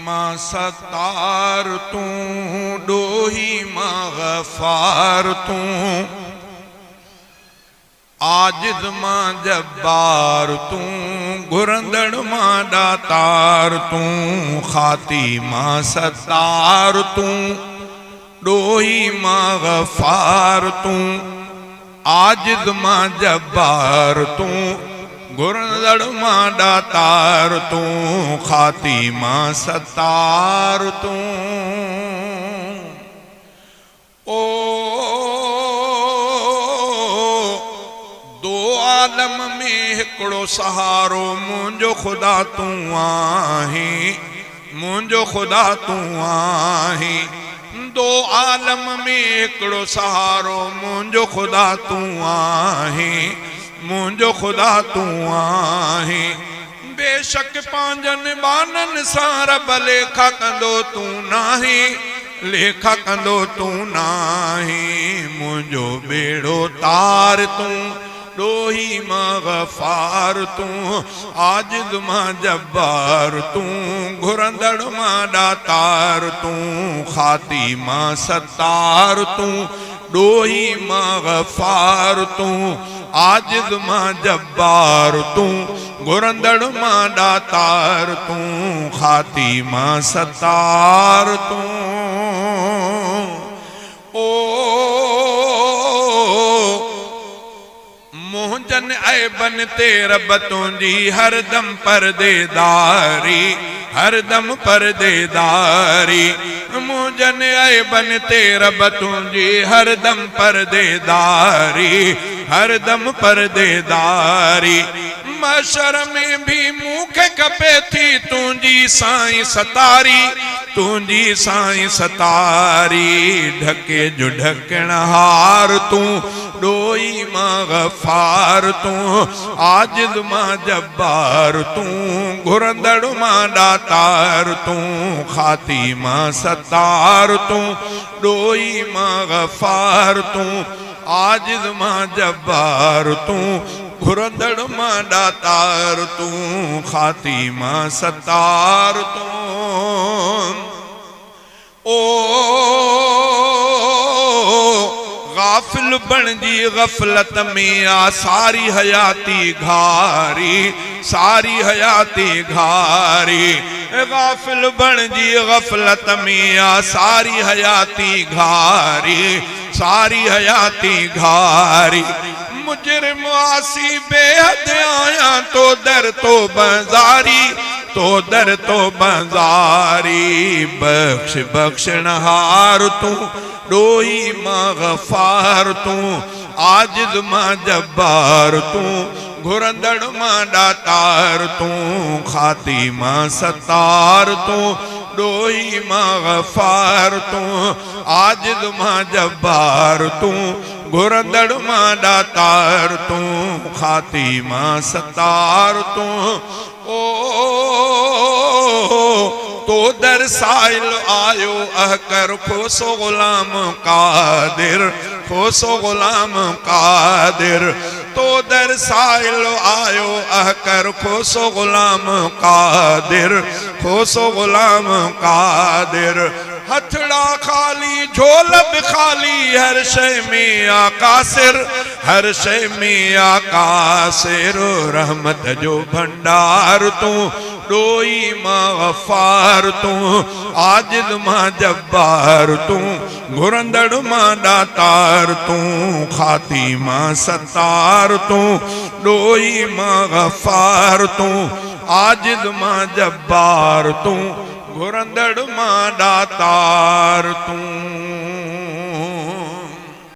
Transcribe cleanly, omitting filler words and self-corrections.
मां सत्तार तू, डोही मां गफार तू, आजिज़ मां जब्बार तू, घुरंदड़ मां दातार तू, खाती मां सत्तार तू, डोही मां गफार तू, आजिज़ मां जब्बार तू, घुरंदड़ मां दातार तू, खाती मां सत्तार तू। ओ दो आलम में हिकड़ो सहारो मुंहिंजो खुदा तू आहीं, मुंहिंजो खुदा तू आहीं। दो आलम में हिकड़ो सहारो मुंहिंजो खुदा तू आहीं, मुंहिंजो खुदा तू आहीं। बेशक पंहिंजनि बाननि सां रब लेखा कंदो तू नाहीं, लेखा कंदो तू नाहीं। मुंहिंजो बेड़ो तार तू, डोही मां गफार तू, आजिज़ मां जब्बार तू, घुरंदड़ मां दातार तू, खाती मां सत्तार तू, डोही मां गफार तू, आजिज़ मां जब्बार तू, घुरंदड़ मां दातार तू, खाती मां सत्तार तू। ओ मोहजन ऐबन ते रब तुंहिंजी हरदम परदेदारी, हरदम परदेदारी। मोहजन ऐबन ते रब तुंहिंजी हरदम परदेदारी, हरदम परदेदारी। मशर में भी मूंखे खपे थी तुंहिंजी साईं सतारी, तुंहिंजी साईं सतारी। ढके जो ढकण हार तू, डोही मां गफार तू, आजिज़ मां जब्बार तू, घुरंदड़ मां दातार तू, खाती मां सत्तार तू, डोही मां गफार तू, आजिज़ मां जब्बार तू, घुरंदड़ मां दातार तू, खाती मां सत्तार तू। ओ गाफिल बणजी गफलत में आ सारी हयाती घारी, सारी हयाती घारी। गाफिल बणजी गफलत में आ सारी हयाती घारी, सारी हयाती घारी। मुजरिम आसी बेहद आया तो दर तो बजारी, तो दर तो बजारी। बख्श बख्शनहार तू, डोही मां गफार तू, आजिज़ मां जब्बार तू, घुरंदड़ मां दातार तू, खाती मां सत्तार तू, डोही मां गफार तू, आजिज़ मां जब्बार तू, घुरंदड़ मां दातार तू, खाती मां सत्तार तू। ओ तो दर साइल आयो अहकर खोसो गुलाम कादिर, खोसो गुलाम कादिर। तो दर साइल आयो अहकर खोसो गुलाम कादिर, खोसो गुलाम कादिर। हथड़ा खाली झोल भी खाली, हर शय में आकासिर, हर शय में आकासिर। रहमत जो भंडार तू, डोही मां गफार तू, आजिज़ मां जब्बार तू, घुरंदड़ मां दातार तू, खाती मां सत्तार तू, डोही मां गफार तू, आजिज़ मां जब्बार तू, घुरंदड़ मां दातार तू।